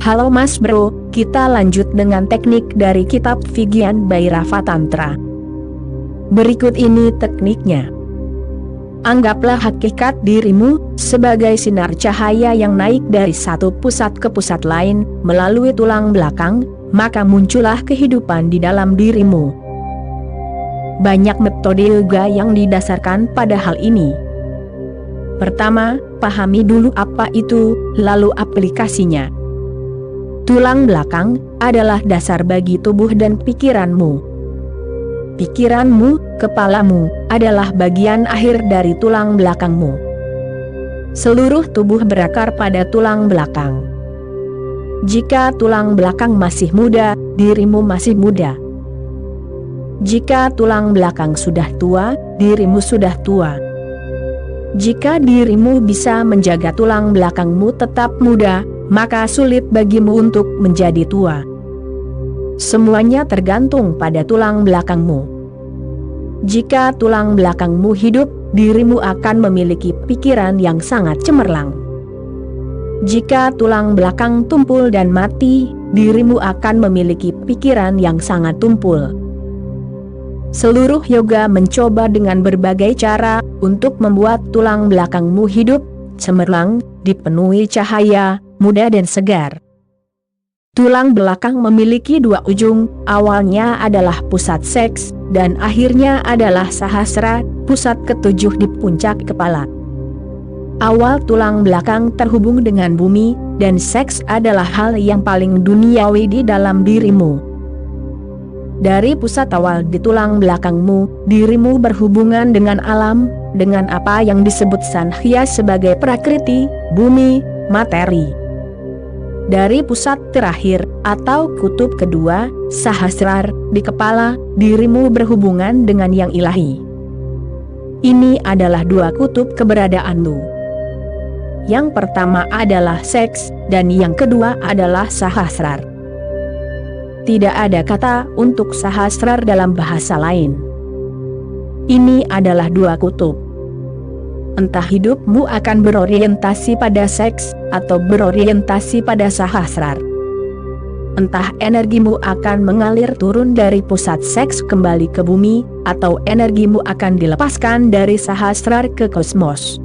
Halo Mas Bro, kita lanjut dengan teknik dari kitab Vigyan Bhairava Tantra. Berikut ini tekniknya. Anggaplah hakikat dirimu sebagai sinar cahaya yang naik dari satu pusat ke pusat lain melalui tulang belakang, maka muncullah kehidupan di dalam dirimu. Banyak metode yoga yang didasarkan pada hal ini. Pertama, pahami dulu apa itu, lalu aplikasinya. Tulang belakang adalah dasar bagi tubuh dan pikiranmu. Pikiranmu, kepalamu, adalah bagian akhir dari tulang belakangmu. Seluruh tubuh berakar pada tulang belakang. Jika tulang belakang masih muda, dirimu masih muda. Jika tulang belakang sudah tua, dirimu sudah tua. Jika dirimu bisa menjaga tulang belakangmu tetap muda, maka sulit bagimu untuk menjadi tua. Semuanya tergantung pada tulang belakangmu. Jika tulang belakangmu hidup, dirimu akan memiliki pikiran yang sangat cemerlang. Jika tulang belakang tumpul dan mati, dirimu akan memiliki pikiran yang sangat tumpul. Seluruh yoga mencoba dengan berbagai cara untuk membuat tulang belakangmu hidup, cemerlang, dipenuhi cahaya, muda dan segar. Tulang belakang memiliki dua ujung, awalnya adalah pusat seks, dan akhirnya adalah sahasrara, pusat ketujuh di puncak kepala. Awal tulang belakang terhubung dengan bumi, dan seks adalah hal yang paling duniawi di dalam dirimu. Dari pusat awal di tulang belakangmu, dirimu berhubungan dengan alam, dengan apa yang disebut sankhya sebagai prakriti, bumi, materi. Dari pusat terakhir, atau kutub kedua, sahasrara, di kepala, dirimu berhubungan dengan yang ilahi. Ini adalah dua kutub keberadaanmu. Yang pertama adalah seks, dan yang kedua adalah sahasrara. Tidak ada kata untuk sahasrara dalam bahasa lain. Ini adalah dua kutub. Entah hidupmu akan berorientasi pada seks, atau berorientasi pada sahasrara. Entah energimu akan mengalir turun dari pusat seks kembali ke bumi, atau energimu akan dilepaskan dari sahasrara ke kosmos.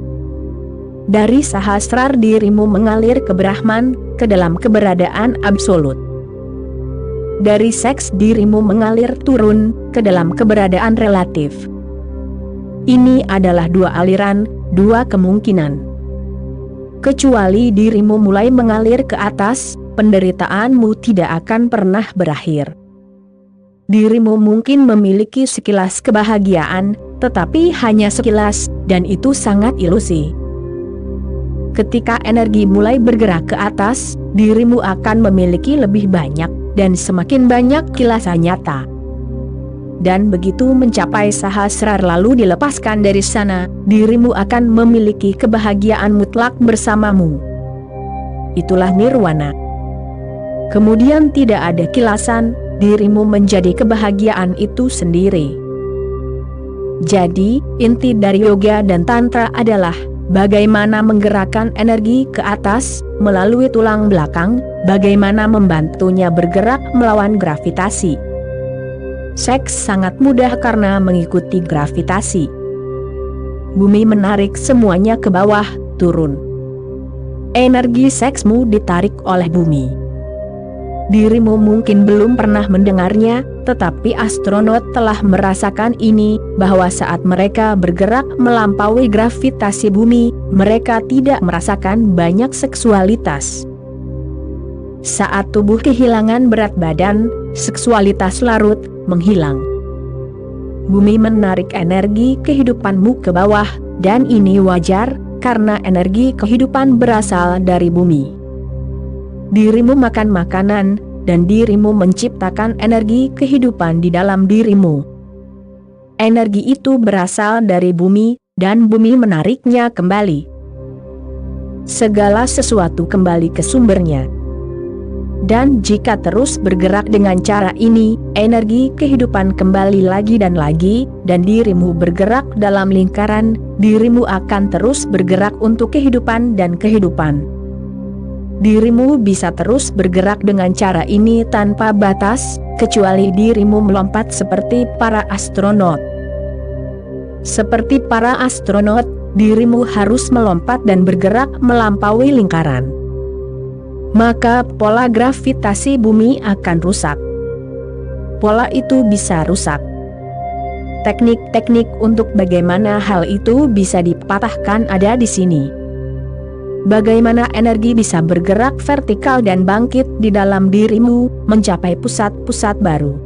Dari sahasrara dirimu mengalir ke Brahman, ke dalam keberadaan absolut. Dari seks dirimu mengalir turun, ke dalam keberadaan relatif. Ini adalah dua aliran, dua kemungkinan. Kecuali dirimu mulai mengalir ke atas, penderitaanmu tidak akan pernah berakhir. Dirimu mungkin memiliki sekilas kebahagiaan, tetapi hanya sekilas, dan itu sangat ilusi. Ketika energi mulai bergerak ke atas, dirimu akan memiliki lebih banyak, dan semakin banyak kilasan nyata. Dan begitu mencapai sahasrara lalu dilepaskan dari sana, dirimu akan memiliki kebahagiaan mutlak bersamamu. Itulah nirwana. Kemudian tidak ada kilasan, dirimu menjadi kebahagiaan itu sendiri. Jadi, inti dari yoga dan tantra adalah bagaimana menggerakkan energi ke atas melalui tulang belakang, bagaimana membantunya bergerak melawan gravitasi. Seks sangat mudah karena mengikuti gravitasi. Bumi menarik semuanya ke bawah, turun. Energi seksmu ditarik oleh bumi. Dirimu mungkin belum pernah mendengarnya, tetapi astronot telah merasakan ini, bahwa saat mereka bergerak melampaui gravitasi bumi, mereka tidak merasakan banyak seksualitas. Saat tubuh kehilangan berat badan, seksualitas larut, menghilang. Bumi menarik energi kehidupanmu ke bawah, dan ini wajar, karena energi kehidupan berasal dari bumi. Dirimu makan makanan, dan dirimu menciptakan energi kehidupan di dalam dirimu. Energi itu berasal dari bumi, dan bumi menariknya kembali. Segala sesuatu kembali ke sumbernya. Dan jika terus bergerak dengan cara ini, energi kehidupan kembali lagi, dan dirimu bergerak dalam lingkaran, dirimu akan terus bergerak untuk kehidupan dan kehidupan. dirimu bisa terus bergerak dengan cara ini tanpa batas, kecuali dirimu melompat seperti para astronot. Seperti para astronot, dirimu harus melompat dan bergerak melampaui lingkaran. Maka pola gravitasi bumi akan rusak. Pola itu bisa rusak. Teknik-teknik untuk bagaimana hal itu bisa dipatahkan ada di sini. Bagaimana energi bisa bergerak vertikal dan bangkit di dalam dirimu, mencapai pusat-pusat baru.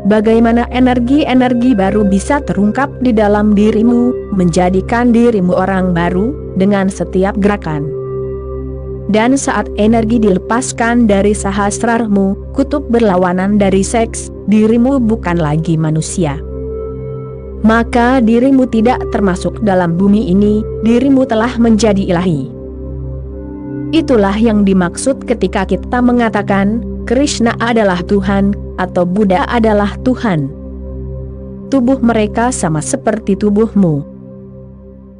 Bagaimana energi-energi baru bisa terungkap di dalam dirimu, menjadikan dirimu orang baru, dengan setiap gerakan. Dan saat energi dilepaskan dari sahasrarmu, kutub berlawanan dari seks, dirimu bukan lagi manusia. Maka dirimu tidak termasuk dalam bumi ini, dirimu telah menjadi ilahi. Itulah yang dimaksud ketika kita mengatakan, Krishna adalah Tuhan, atau Buddha adalah Tuhan. Tubuh mereka sama seperti tubuhmu.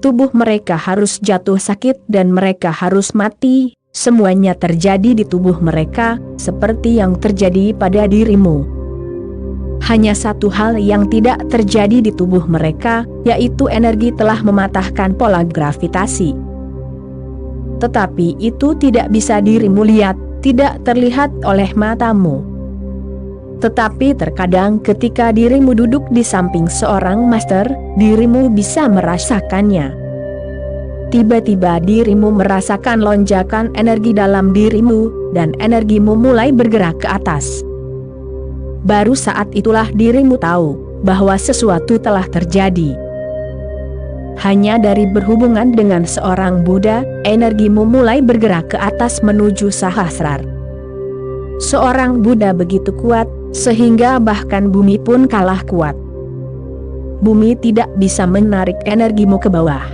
Tubuh mereka harus jatuh sakit dan mereka harus mati, semuanya terjadi di tubuh mereka, seperti yang terjadi pada dirimu. Hanya satu hal yang tidak terjadi di tubuh mereka, yaitu energi telah mematahkan pola gravitasi. Tetapi itu tidak bisa dirimu lihat, tidak terlihat oleh matamu. Tetapi terkadang ketika dirimu duduk di samping seorang master, dirimu bisa merasakannya. Tiba-tiba dirimu merasakan lonjakan energi dalam dirimu, dan energimu mulai bergerak ke atas. Baru saat itulah dirimu tahu bahwa sesuatu telah terjadi. Hanya dari berhubungan dengan seorang Buddha, energimu mulai bergerak ke atas menuju sahasrar. Seorang Buddha begitu kuat, sehingga bahkan bumi pun kalah kuat. Bumi tidak bisa menarik energimu ke bawah.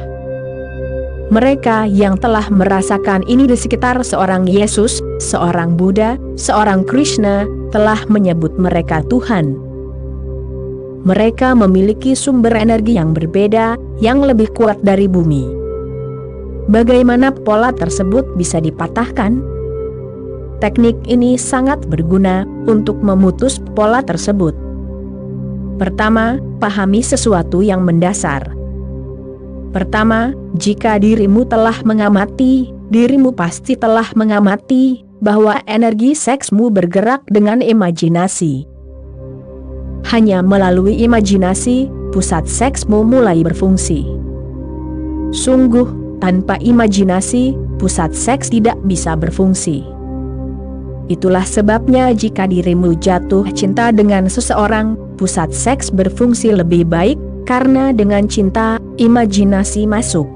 Mereka yang telah merasakan ini di sekitar seorang Yesus, seorang Buddha, seorang Krishna, telah menyebut mereka Tuhan. Mereka memiliki sumber energi yang berbeda, yang lebih kuat dari bumi. Bagaimana pola tersebut bisa dipatahkan? Teknik ini sangat berguna untuk memutus pola tersebut. Pertama, pahami sesuatu yang mendasar. Pertama, jika dirimu telah mengamati, dirimu pasti telah mengamati bahwa energi seksmu bergerak dengan imajinasi. Hanya melalui imajinasi, pusat seksmu mulai berfungsi. Sungguh, tanpa imajinasi, pusat seks tidak bisa berfungsi. Itulah sebabnya jika dirimu jatuh cinta dengan seseorang, pusat seks berfungsi lebih baik, karena dengan cinta, imajinasi masuk.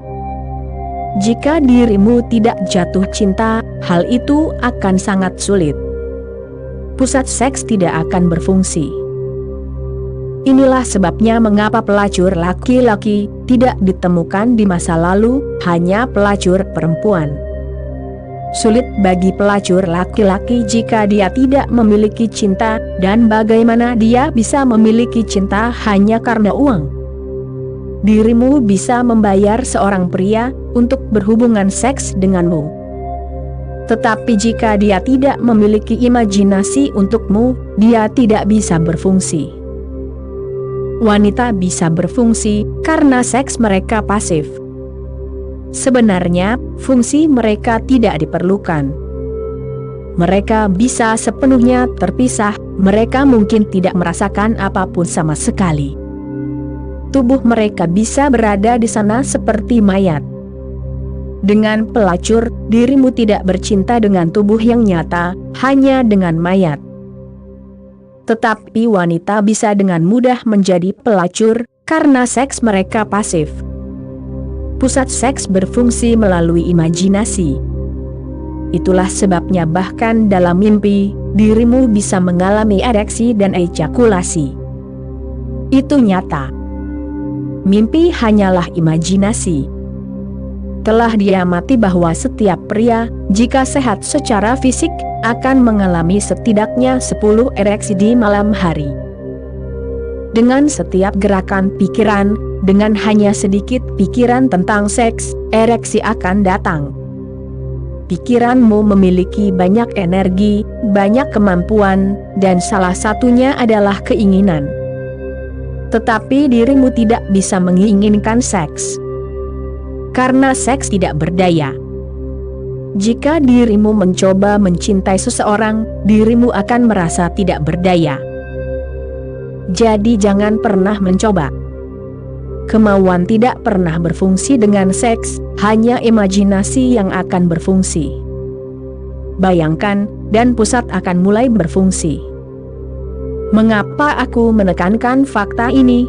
Jika dirimu tidak jatuh cinta, hal itu akan sangat sulit. Pusat seks tidak akan berfungsi. Inilah sebabnya mengapa pelacur laki-laki tidak ditemukan di masa lalu, hanya pelacur perempuan. Sulit bagi pelacur laki-laki jika dia tidak memiliki cinta, dan bagaimana dia bisa memiliki cinta hanya karena uang? Dirimu bisa membayar seorang pria untuk berhubungan seks denganmu. Tetapi jika dia tidak memiliki imajinasi untukmu, dia tidak bisa berfungsi. Wanita bisa berfungsi karena seks mereka pasif. Sebenarnya, fungsi mereka tidak diperlukan. Mereka bisa sepenuhnya terpisah, mereka mungkin tidak merasakan apapun sama sekali. Tubuh mereka bisa berada di sana seperti mayat. Dengan pelacur, dirimu tidak bercinta dengan tubuh yang nyata, hanya dengan mayat. Tetapi wanita bisa dengan mudah menjadi pelacur, karena seks mereka pasif. Pusat seks berfungsi melalui imajinasi. Itulah sebabnya bahkan dalam mimpi, dirimu bisa mengalami ereksi dan ejakulasi. Itu nyata. Mimpi hanyalah imajinasi. Telah diamati bahwa setiap pria, jika sehat secara fisik, akan mengalami setidaknya 10 ereksi di malam hari. Dengan setiap gerakan pikiran, dengan hanya sedikit pikiran tentang seks, ereksi akan datang. pikiranmu memiliki banyak energi, banyak kemampuan, dan salah satunya adalah keinginan. Tetapi dirimu tidak bisa menginginkan seks. Karena seks tidak berdaya. Jika dirimu mencoba mencintai seseorang, dirimu akan merasa tidak berdaya. Jadi jangan pernah mencoba. Kemauan tidak pernah berfungsi dengan seks, hanya imajinasi yang akan berfungsi. Bayangkan, dan pusat akan mulai berfungsi. Mengapa aku menekankan fakta ini?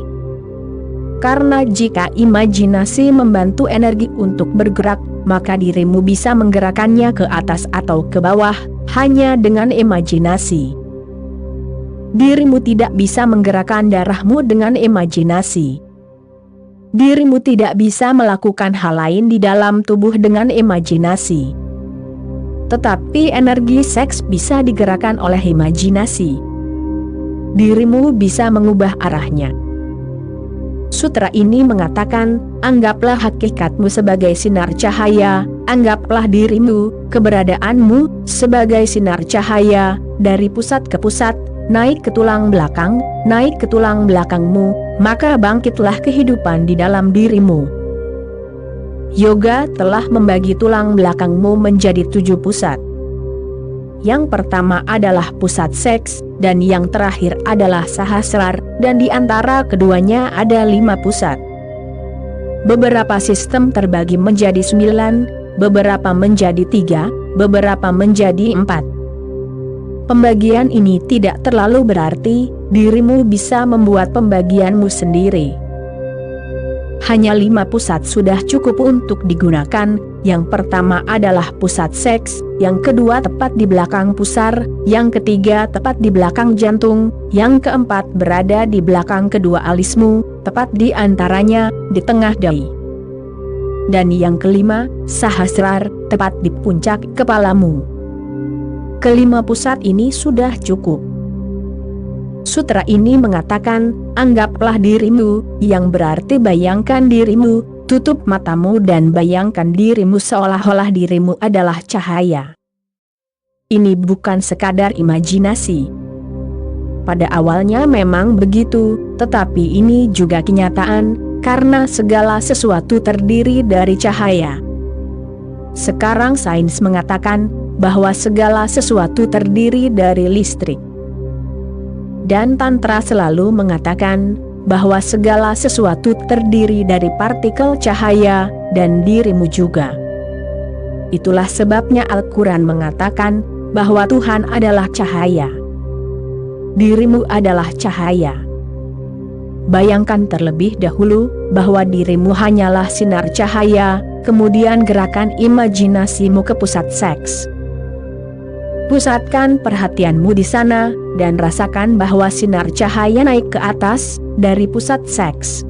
Karena jika imajinasi membantu energi untuk bergerak, maka dirimu bisa menggerakkannya ke atas atau ke bawah, hanya dengan imajinasi. Dirimu tidak bisa menggerakkan darahmu dengan imajinasi. Dirimu tidak bisa melakukan hal lain di dalam tubuh dengan imajinasi. Tetapi energi seks bisa digerakkan oleh imajinasi. Dirimu bisa mengubah arahnya. Sutra ini mengatakan, anggaplah hakikatmu sebagai sinar cahaya, anggaplah dirimu, keberadaanmu, sebagai sinar cahaya, dari pusat ke pusat, naik ke tulang belakang, naik ke tulang belakangmu, maka bangkitlah kehidupan di dalam dirimu. Yoga telah membagi tulang belakangmu menjadi 7 pusat. Yang pertama adalah pusat seks, dan yang terakhir adalah sahasrar, dan di antara keduanya ada 5 pusat. Beberapa sistem terbagi menjadi 9, beberapa menjadi 3, beberapa menjadi 4. Pembagian ini tidak terlalu berarti, dirimu bisa membuat pembagianmu sendiri. Hanya 5 pusat sudah cukup untuk digunakan. Yang pertama adalah pusat seks, yang kedua tepat di belakang pusar, yang ketiga tepat di belakang jantung, yang keempat berada di belakang kedua alismu, tepat di antaranya, di tengah dahi. Dan yang kelima, sahasrar, tepat di puncak kepalamu. Kelima pusat ini sudah cukup. Sutra ini mengatakan, anggaplah dirimu, yang berarti bayangkan dirimu, tutup matamu dan bayangkan dirimu seolah-olah dirimu adalah cahaya. Ini bukan sekadar imajinasi. Pada awalnya memang begitu, tetapi ini juga kenyataan, karena segala sesuatu terdiri dari cahaya. Sekarang sains mengatakan, bahwa segala sesuatu terdiri dari listrik. Dan Tantra selalu mengatakan, bahwa segala sesuatu terdiri dari partikel cahaya, dan dirimu juga. Itulah sebabnya Al-Quran mengatakan, bahwa Tuhan adalah cahaya. Dirimu adalah cahaya. Bayangkan terlebih dahulu, bahwa dirimu hanyalah sinar cahaya, kemudian gerakan imajinasimu ke pusat seks. Pusatkan perhatianmu di sana, dan rasakan bahwa sinar cahaya naik ke atas, dari pusat seks.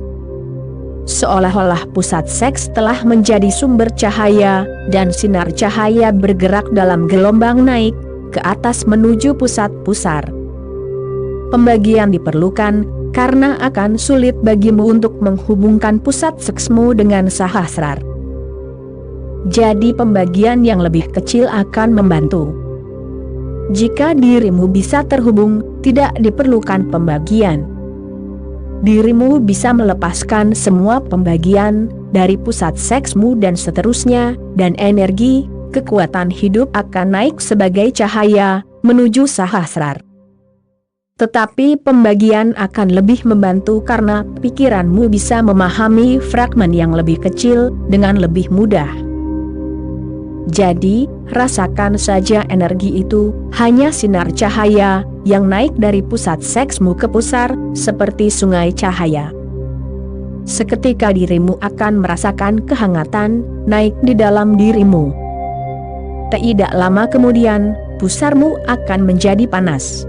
Seolah-olah pusat seks telah menjadi sumber cahaya, dan sinar cahaya bergerak dalam gelombang naik, ke atas menuju pusat pusar. Pembagian diperlukan, karena akan sulit bagimu untuk menghubungkan pusat seksmu dengan sahasrar. Jadi pembagian yang lebih kecil akan membantu. Jika dirimu bisa terhubung, tidak diperlukan pembagian. Dirimu bisa melepaskan semua pembagian, dari pusat seksmu dan seterusnya, dan energi, kekuatan hidup akan naik sebagai cahaya, menuju sahasrar. Tetapi pembagian akan lebih membantu karena pikiranmu bisa memahami fragmen yang lebih kecil, dengan lebih mudah. Jadi, rasakan saja energi itu, hanya sinar cahaya, yang naik dari pusat seksmu ke pusar, seperti sungai cahaya. Seketika dirimu akan merasakan kehangatan, naik di dalam dirimu. Tidak lama kemudian, pusarmu akan menjadi panas.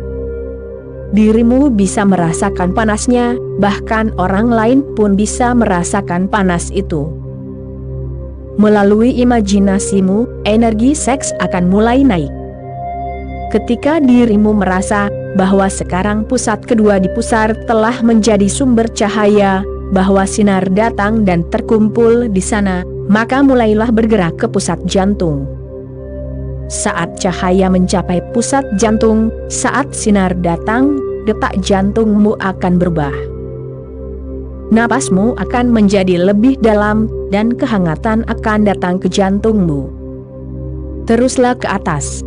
Dirimu bisa merasakan panasnya, bahkan orang lain pun bisa merasakan panas itu. Melalui imajinasimu, energi seks akan mulai naik. Ketika dirimu merasa bahwa sekarang pusat kedua di pusar telah menjadi sumber cahaya, bahwa sinar datang dan terkumpul di sana, maka mulailah bergerak ke pusat jantung. saat cahaya mencapai pusat jantung, saat sinar datang, detak jantungmu akan berubah. Napasmu akan menjadi lebih dalam, dan kehangatan akan datang ke jantungmu. Teruslah ke atas.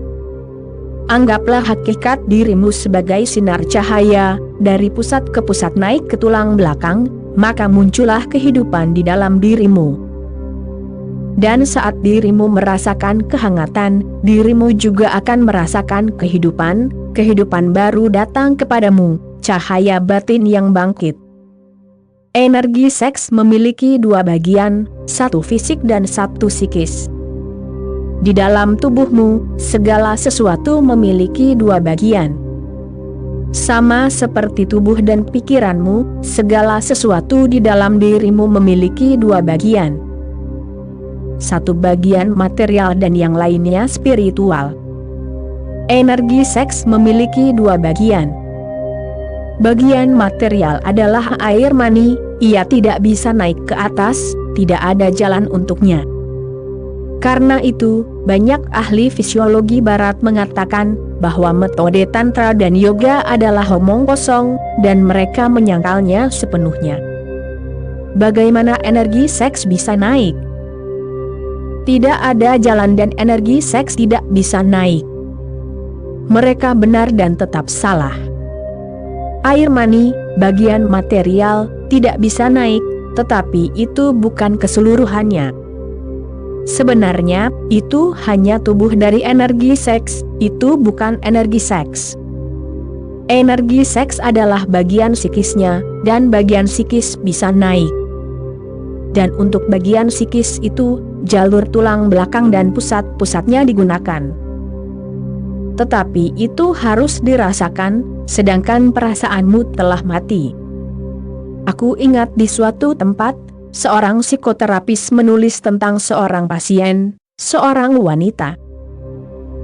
Anggaplah hakikat dirimu sebagai sinar cahaya, dari pusat ke pusat naik ke tulang belakang, maka muncullah kehidupan di dalam dirimu. Dan saat dirimu merasakan kehangatan, dirimu juga akan merasakan kehidupan, kehidupan baru datang kepadamu, cahaya batin yang bangkit. Energi seks memiliki dua bagian, satu fisik dan satu psikis. Di dalam tubuhmu, segala sesuatu memiliki dua bagian. Sama seperti tubuh dan pikiranmu, segala sesuatu di dalam dirimu memiliki dua bagian. Satu bagian material dan yang lainnya spiritual. Energi seks memiliki dua bagian. Bagian material adalah air mani, ia tidak bisa naik ke atas, tidak ada jalan untuknya. Karena itu, banyak ahli fisiologi barat mengatakan bahwa metode tantra dan yoga adalah omong kosong, dan mereka menyangkalnya sepenuhnya. Bagaimana energi seks bisa naik? Tidak ada jalan dan energi seks tidak bisa naik. Mereka benar dan tetap salah. Air mani, bagian material, tidak bisa naik, tetapi itu bukan keseluruhannya. Sebenarnya, itu hanya tubuh dari energi seks, itu bukan energi seks. Energi seks adalah bagian psikisnya, dan bagian psikis bisa naik. Dan untuk bagian psikis itu, jalur tulang belakang dan pusat-pusatnya digunakan. Tetapi itu harus dirasakan, sedangkan perasaanmu telah mati. Aku ingat di suatu tempat, seorang psikoterapis menulis tentang seorang pasien, seorang wanita.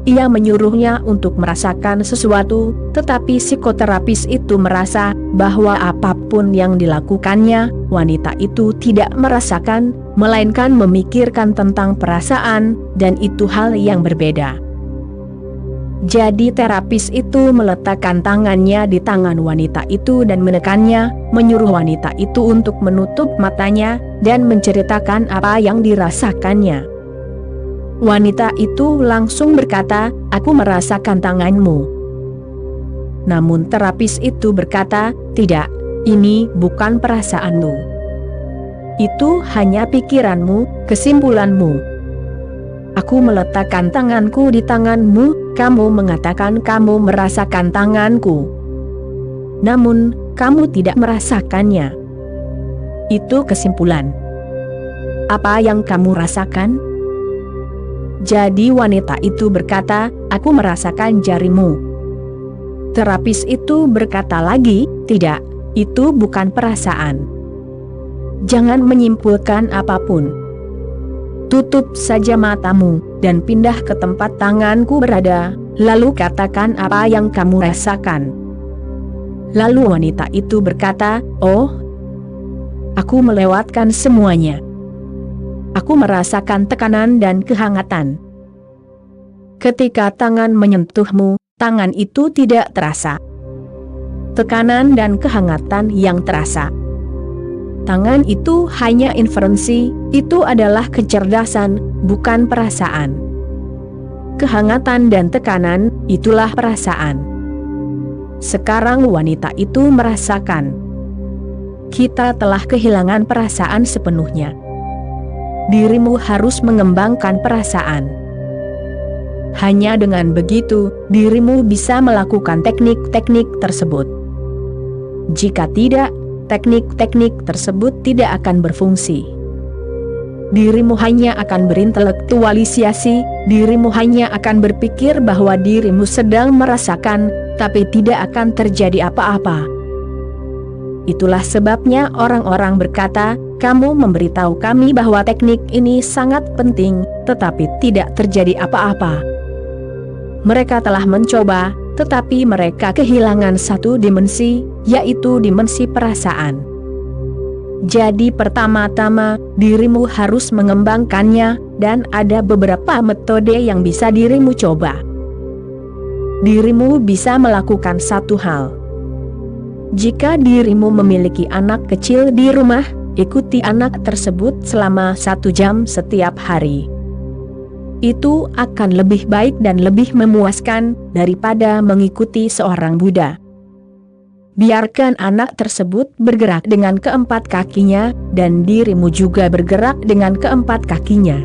Ia menyuruhnya untuk merasakan sesuatu, tetapi psikoterapis itu merasa bahwa apapun yang dilakukannya, wanita itu tidak merasakan, melainkan memikirkan tentang perasaan, dan itu hal yang berbeda. Jadi terapis itu meletakkan tangannya di tangan wanita itu dan menekannya, menyuruh wanita itu untuk menutup matanya, dan menceritakan apa yang dirasakannya. Wanita itu langsung berkata, "Aku merasakan tanganmu." Namun terapis itu berkata, "Tidak, ini bukan perasaanmu. Itu hanya pikiranmu, kesimpulanmu. Aku meletakkan tanganku di tanganmu, kamu mengatakan kamu merasakan tanganku. Namun, kamu tidak merasakannya. Itu kesimpulan. Apa yang kamu rasakan?" Jadi wanita itu berkata, "Aku merasakan jarimu." Terapis itu berkata lagi, "Tidak, itu bukan perasaan. Jangan menyimpulkan apapun. Tutup saja matamu, dan pindah ke tempat tanganku berada, lalu katakan apa yang kamu rasakan." Lalu wanita itu berkata, "Oh, aku melewatkan semuanya. Aku merasakan tekanan dan kehangatan. Ketika tangan menyentuhmu, tangan itu tidak terasa. Tekanan dan kehangatan yang terasa. Tangan itu hanya inferensi, itu adalah kecerdasan, bukan perasaan. Kehangatan dan tekanan, itulah perasaan." Sekarang wanita itu merasakan. Kita telah kehilangan perasaan sepenuhnya. Dirimu harus mengembangkan perasaan. Hanya dengan begitu, dirimu bisa melakukan teknik-teknik tersebut. Jika tidak, teknik-teknik tersebut tidak akan berfungsi. Dirimu hanya akan berintelektualisasi, dirimu hanya akan berpikir bahwa dirimu sedang merasakan, tapi tidak akan terjadi apa-apa. Itulah sebabnya orang-orang berkata, "Kamu memberitahu kami bahwa teknik ini sangat penting, tetapi tidak terjadi apa-apa." Mereka telah mencoba, tetapi mereka kehilangan satu dimensi, yaitu dimensi perasaan. Jadi pertama-tama, dirimu harus mengembangkannya, dan ada beberapa metode yang bisa dirimu coba. Dirimu bisa melakukan satu hal. Jika dirimu memiliki anak kecil di rumah, ikuti anak tersebut selama 1 jam setiap hari. Itu akan lebih baik dan lebih memuaskan daripada mengikuti seorang Buddha. Biarkan anak tersebut bergerak dengan keempat kakinya, dan dirimu juga bergerak dengan keempat kakinya.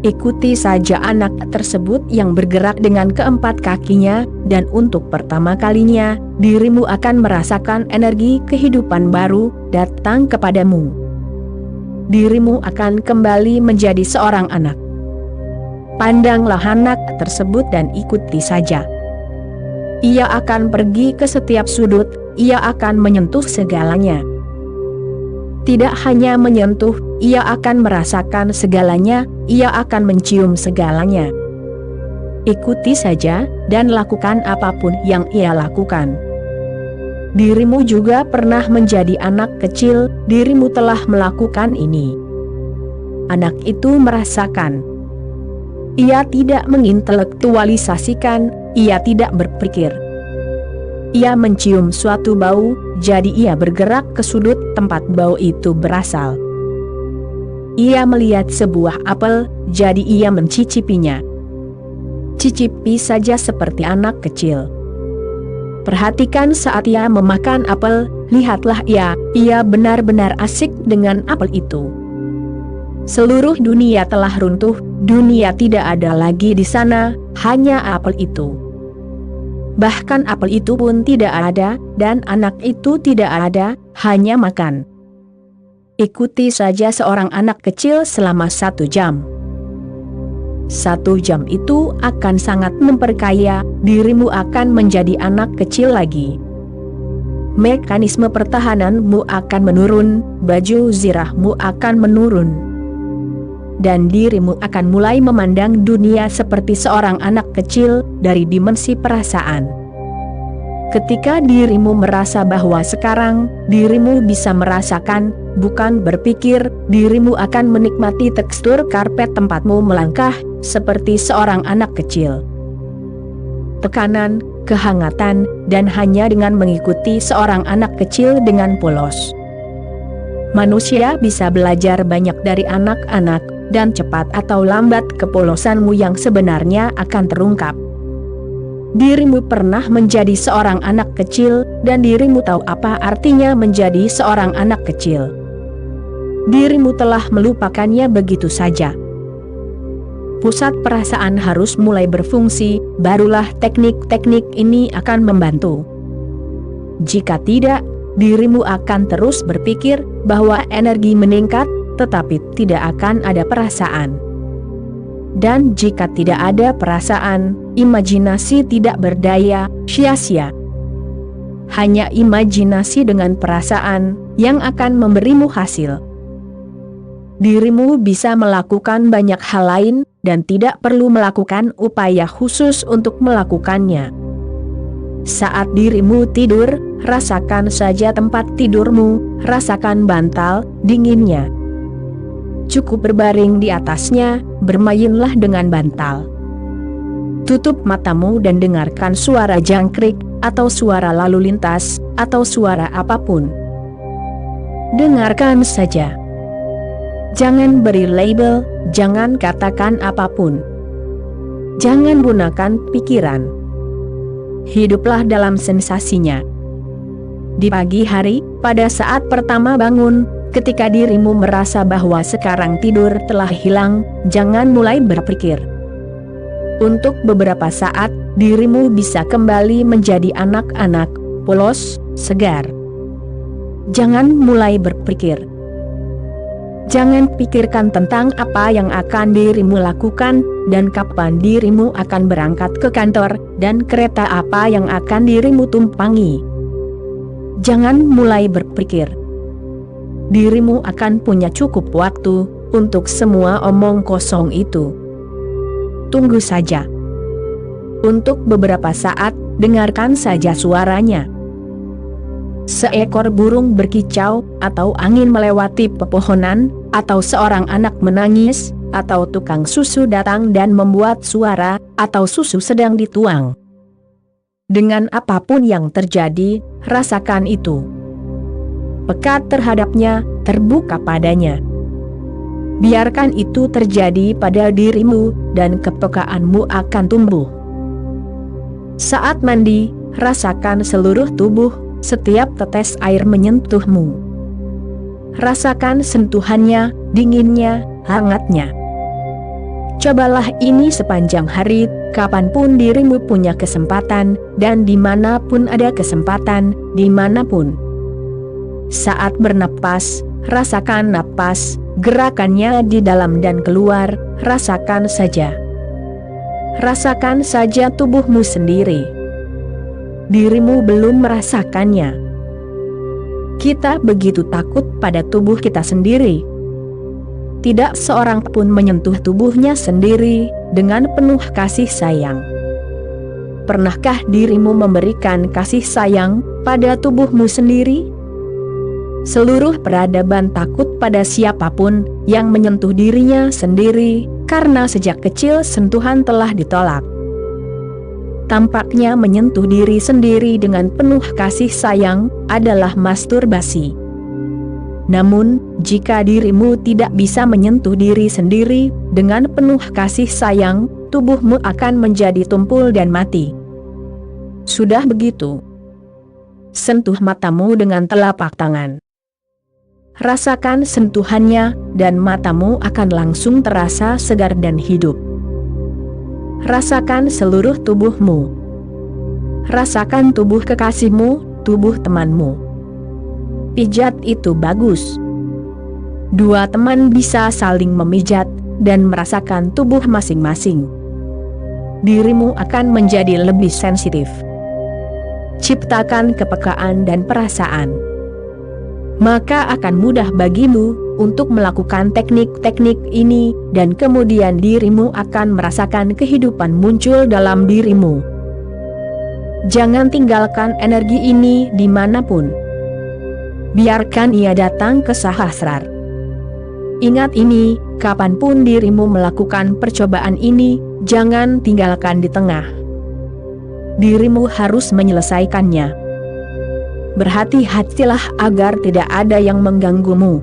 Ikuti saja anak tersebut yang bergerak dengan keempat kakinya, dan untuk pertama kalinya, dirimu akan merasakan energi kehidupan baru datang kepadamu. Dirimu akan kembali menjadi seorang anak. Pandanglah anak tersebut dan ikuti saja. Ia akan pergi ke setiap sudut, ia akan menyentuh segalanya. Tidak hanya menyentuh, ia akan merasakan segalanya, ia akan mencium segalanya. Ikuti saja, dan lakukan apapun yang ia lakukan. Dirimu juga pernah menjadi anak kecil, dirimu telah melakukan ini. Anak itu merasakan. Ia tidak mengintelektualisasikan, ia tidak berpikir. Ia mencium suatu bau, jadi ia bergerak ke sudut tempat bau itu berasal. Ia melihat sebuah apel, jadi ia mencicipinya. Cicipi saja seperti anak kecil. Perhatikan saat ia memakan apel, lihatlah ia benar-benar asik dengan apel itu. Seluruh dunia telah runtuh, dunia tidak ada lagi di sana, hanya apel itu. Bahkan apel itu pun tidak ada, dan anak itu tidak ada, hanya makan. Ikuti saja seorang anak kecil selama 1 jam. 1 jam itu akan sangat memperkaya, dirimu akan menjadi anak kecil lagi. Mekanisme pertahananmu akan menurun, baju zirahmu akan menurun. Dan dirimu akan mulai memandang dunia seperti seorang anak kecil dari dimensi perasaan. Ketika dirimu merasa bahwa sekarang dirimu bisa merasakan, bukan berpikir, dirimu akan menikmati tekstur karpet tempatmu melangkah seperti seorang anak kecil. Tekanan, kehangatan, dan hanya dengan mengikuti seorang anak kecil dengan polos. Manusia bisa belajar banyak dari anak-anak, dan cepat atau lambat kepolosanmu yang sebenarnya akan terungkap. Dirimu pernah menjadi seorang anak kecil, dan dirimu tahu apa artinya menjadi seorang anak kecil. Dirimu telah melupakannya begitu saja. Pusat perasaan harus mulai berfungsi, barulah teknik-teknik ini akan membantu. Jika tidak, dirimu akan terus berpikir bahwa energi meningkat, tetapi tidak akan ada perasaan. Dan jika tidak ada perasaan, imajinasi tidak berdaya, sia-sia. Hanya imajinasi dengan perasaan yang akan memberimu hasil. Dirimu bisa melakukan banyak hal lain, dan tidak perlu melakukan upaya khusus untuk melakukannya. Saat dirimu tidur, rasakan saja tempat tidurmu, rasakan bantal dinginnya. Cukup berbaring di atasnya, bermainlah dengan bantal. Tutup matamu dan dengarkan suara jangkrik, atau suara lalu lintas, atau suara apapun. Dengarkan saja. Jangan beri label, jangan katakan apapun. Jangan gunakan pikiran. Hiduplah dalam sensasinya. Di pagi hari, pada saat pertama bangun, ketika dirimu merasa bahwa sekarang tidur telah hilang, jangan mulai berpikir. Untuk beberapa saat, dirimu bisa kembali menjadi anak-anak, polos, segar. Jangan mulai berpikir. Jangan pikirkan tentang apa yang akan dirimu lakukan, dan kapan dirimu akan berangkat ke kantor, dan kereta apa yang akan dirimu tumpangi. Jangan mulai berpikir. Dirimu akan punya cukup waktu untuk semua omong kosong itu. Tunggu saja. Untuk beberapa saat, dengarkan saja suaranya. seekor burung berkicau, atau angin melewati pepohonan, atau seorang anak menangis, atau tukang susu datang dan membuat suara, atau susu sedang dituang. Dengan apapun yang terjadi, rasakan itu. Peka terhadapnya, terbuka padanya. Biarkan itu terjadi pada dirimu, dan kepekaanmu akan tumbuh. Saat mandi, rasakan seluruh tubuh, setiap tetes air menyentuhmu. Rasakan sentuhannya, dinginnya, hangatnya. Cobalah ini sepanjang hari, kapanpun dirimu punya kesempatan, dan dimanapun ada kesempatan, dimanapun. Saat bernapas, rasakan napas, gerakannya di dalam dan keluar, rasakan saja. Rasakan saja tubuhmu sendiri. Dirimu belum merasakannya. Kita begitu takut pada tubuh kita sendiri. Tidak seorang pun menyentuh tubuhnya sendiri dengan penuh kasih sayang. Pernahkah dirimu memberikan kasih sayang pada tubuhmu sendiri? Seluruh peradaban takut pada siapapun yang menyentuh dirinya sendiri, karena sejak kecil sentuhan telah ditolak. Tampaknya menyentuh diri sendiri dengan penuh kasih sayang adalah masturbasi. Namun, jika dirimu tidak bisa menyentuh diri sendiri dengan penuh kasih sayang, tubuhmu akan menjadi tumpul dan mati. Sudah begitu, sentuh matamu dengan telapak tangan. Rasakan sentuhannya, dan matamu akan langsung terasa segar dan hidup. Rasakan seluruh tubuhmu. Rasakan tubuh kekasihmu, tubuh temanmu. Pijat itu bagus. Dua teman bisa saling memijat, dan merasakan tubuh masing-masing. Dirimu akan menjadi lebih sensitif. Ciptakan kepekaan dan perasaan. Maka akan mudah bagimu untuk melakukan teknik-teknik ini, dan kemudian dirimu akan merasakan kehidupan muncul dalam dirimu. Jangan tinggalkan energi ini dimanapun. Biarkan ia datang ke sahasrar. Ingat ini, kapanpun dirimu melakukan percobaan ini, jangan tinggalkan di tengah. Dirimu harus menyelesaikannya. Berhati-hatilah agar tidak ada yang mengganggumu.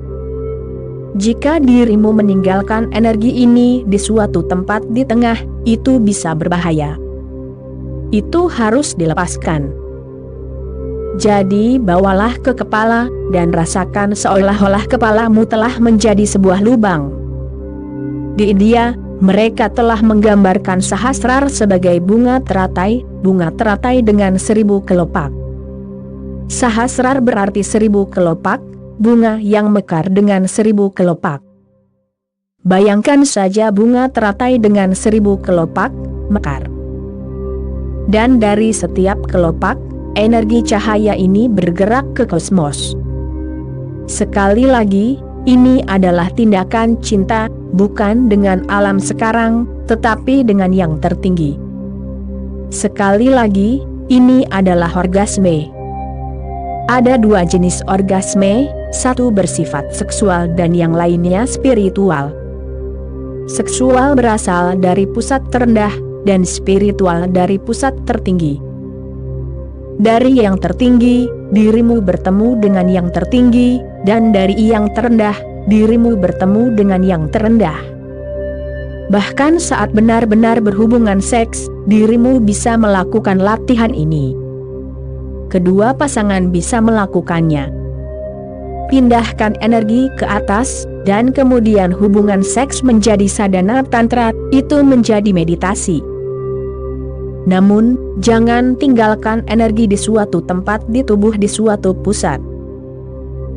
Jika dirimu meninggalkan energi ini di suatu tempat di tengah, itu bisa berbahaya. Itu harus dilepaskan. Jadi bawalah ke kepala, dan rasakan seolah-olah kepalamu telah menjadi sebuah lubang. Di India, mereka telah menggambarkan sahasrar sebagai bunga teratai dengan 1000 kelopak. Sahasrar berarti 1000 kelopak, bunga yang mekar dengan 1000 kelopak. Bayangkan saja bunga teratai dengan 1000 kelopak, mekar. Dan dari setiap kelopak, energi cahaya ini bergerak ke kosmos. Sekali lagi, ini adalah tindakan cinta, bukan dengan alam sekarang, tetapi dengan yang tertinggi. Sekali lagi, ini adalah orgasme. Ada dua jenis orgasme, satu bersifat seksual dan yang lainnya spiritual. Seksual berasal dari pusat terendah, dan spiritual dari pusat tertinggi. Dari yang tertinggi, dirimu bertemu dengan yang tertinggi, dan dari yang terendah, dirimu bertemu dengan yang terendah. Bahkan saat benar-benar berhubungan seks, dirimu bisa melakukan latihan ini. Kedua pasangan bisa melakukannya. Pindahkan energi ke atas, dan kemudian hubungan seks menjadi sadhana tantra, itu menjadi meditasi. Namun, jangan tinggalkan energi di suatu tempat di tubuh di suatu pusat.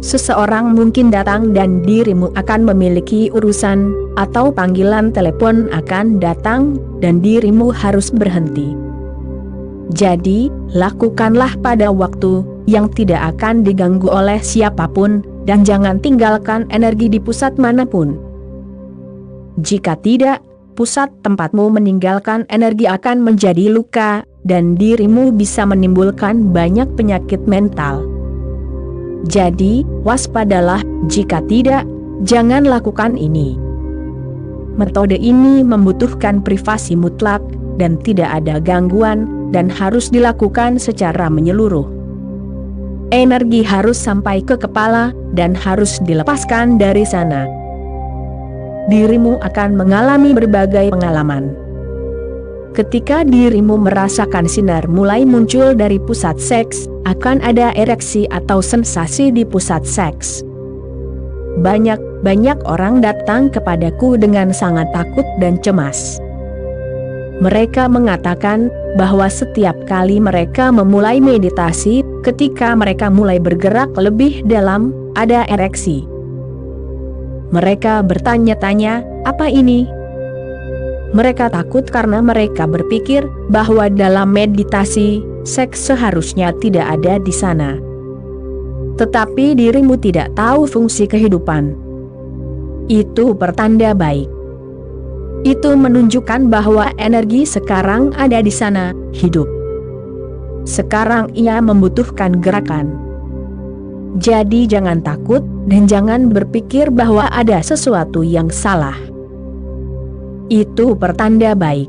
Seseorang mungkin datang dan dirimu akan memiliki urusan, atau panggilan telepon akan datang, dan dirimu harus berhenti. Jadi, lakukanlah pada waktu yang tidak akan diganggu oleh siapapun, dan jangan tinggalkan energi di pusat manapun. Jika tidak, pusat tempatmu meninggalkan energi akan menjadi luka, dan dirimu bisa menimbulkan banyak penyakit mental. Jadi, waspadalah, jika tidak, jangan lakukan ini. Metode ini membutuhkan privasi mutlak, dan tidak ada gangguan, dan harus dilakukan secara menyeluruh. Energi harus sampai ke kepala, dan harus dilepaskan dari sana. Dirimu akan mengalami berbagai pengalaman. Ketika dirimu merasakan sinar mulai muncul dari pusat seks, akan ada ereksi atau sensasi di pusat seks. Banyak orang datang kepadaku dengan sangat takut dan cemas. Mereka mengatakan bahwa setiap kali mereka memulai meditasi, ketika mereka mulai bergerak lebih dalam, ada ereksi. Mereka bertanya-tanya, apa ini? Mereka takut karena mereka berpikir bahwa dalam meditasi, seks seharusnya tidak ada di sana. Tetapi dirimu tidak tahu fungsi kehidupan. Itu pertanda baik. Itu menunjukkan bahwa energi sekarang ada di sana, hidup. Sekarang ia membutuhkan gerakan. Jadi jangan takut, dan jangan berpikir bahwa ada sesuatu yang salah. Itu pertanda baik.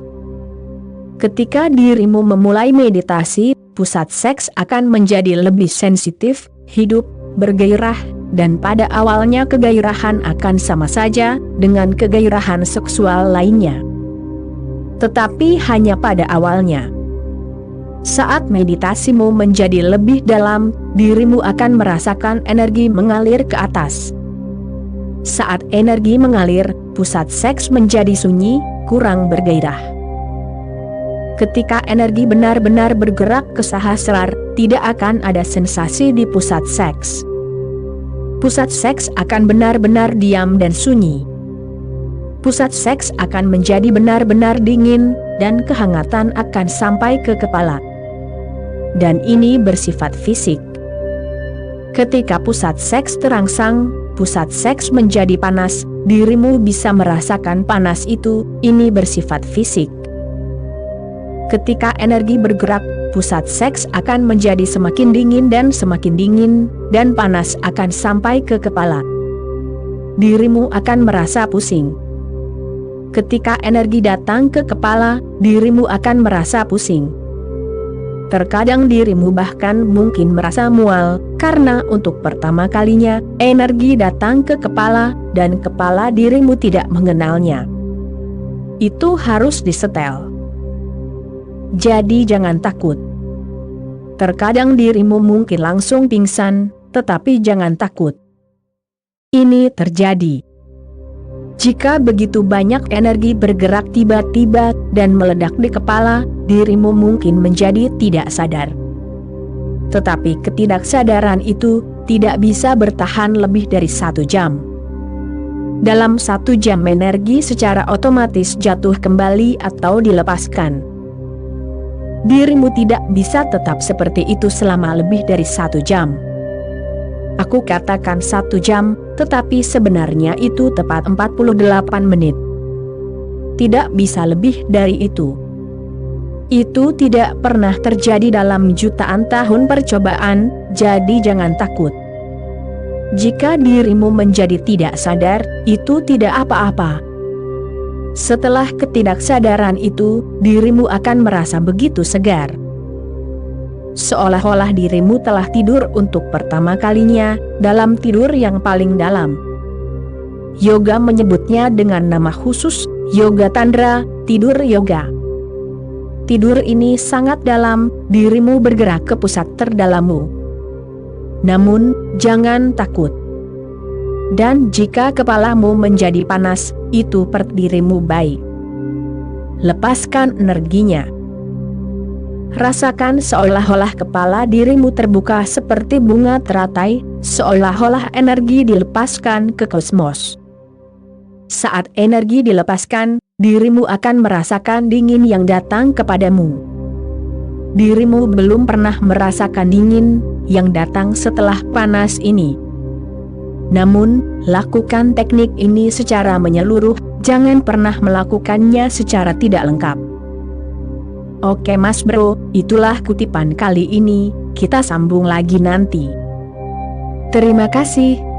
Ketika dirimu memulai meditasi, pusat seks akan menjadi lebih sensitif, hidup, bergairah, dan pada awalnya kegairahan akan sama saja dengan kegairahan seksual lainnya. Tetapi hanya pada awalnya. Saat meditasimu menjadi lebih dalam, dirimu akan merasakan energi mengalir ke atas. Saat energi mengalir, pusat seks menjadi sunyi, kurang bergairah. Ketika energi benar-benar bergerak ke sahasrar, tidak akan ada sensasi di pusat seks. Pusat seks akan benar-benar diam dan sunyi. Pusat seks akan menjadi benar-benar dingin, dan kehangatan akan sampai ke kepala. Dan ini bersifat fisik. Ketika pusat seks terangsang, pusat seks menjadi panas, dirimu bisa merasakan panas itu, ini bersifat fisik. Ketika energi bergerak, pusat seks akan menjadi semakin dingin, dan panas akan sampai ke kepala. Dirimu akan merasa pusing. Ketika energi datang ke kepala, dirimu akan merasa pusing. Terkadang dirimu bahkan mungkin merasa mual, karena untuk pertama kalinya, energi datang ke kepala, dan kepala dirimu tidak mengenalnya. Itu harus disetel. Jadi jangan takut. Terkadang dirimu mungkin langsung pingsan, tetapi jangan takut. Ini terjadi jika begitu banyak energi bergerak tiba-tiba dan meledak di kepala, dirimu mungkin menjadi tidak sadar. Tetapi ketidaksadaran itu tidak bisa bertahan lebih dari 1 jam. Dalam 1 jam energi secara otomatis jatuh kembali atau dilepaskan. Dirimu tidak bisa tetap seperti itu selama lebih dari 1 jam. Aku katakan 1 jam, tetapi sebenarnya itu tepat 48 menit. Tidak bisa lebih dari itu. Itu tidak pernah terjadi dalam jutaan tahun percobaan, jadi jangan takut. Jika dirimu menjadi tidak sadar, itu tidak apa-apa. Setelah ketidaksadaran itu, dirimu akan merasa begitu segar. Seolah-olah dirimu telah tidur untuk pertama kalinya, dalam tidur yang paling dalam. Yoga menyebutnya dengan nama khusus, yoga tandra, tidur yoga. Tidur ini sangat dalam, dirimu bergerak ke pusat terdalammu. Namun, jangan takut. Dan jika kepalamu menjadi panas, itu dirimu baik. Lepaskan energinya. Rasakan seolah-olah kepala dirimu terbuka seperti bunga teratai, seolah-olah energi dilepaskan ke kosmos. Saat energi dilepaskan, dirimu akan merasakan dingin yang datang kepadamu. Dirimu belum pernah merasakan dingin yang datang setelah panas ini. Namun, lakukan teknik ini secara menyeluruh, jangan pernah melakukannya secara tidak lengkap. Oke Mas Bro, itulah kutipan kali ini, kita sambung lagi nanti. Terima kasih.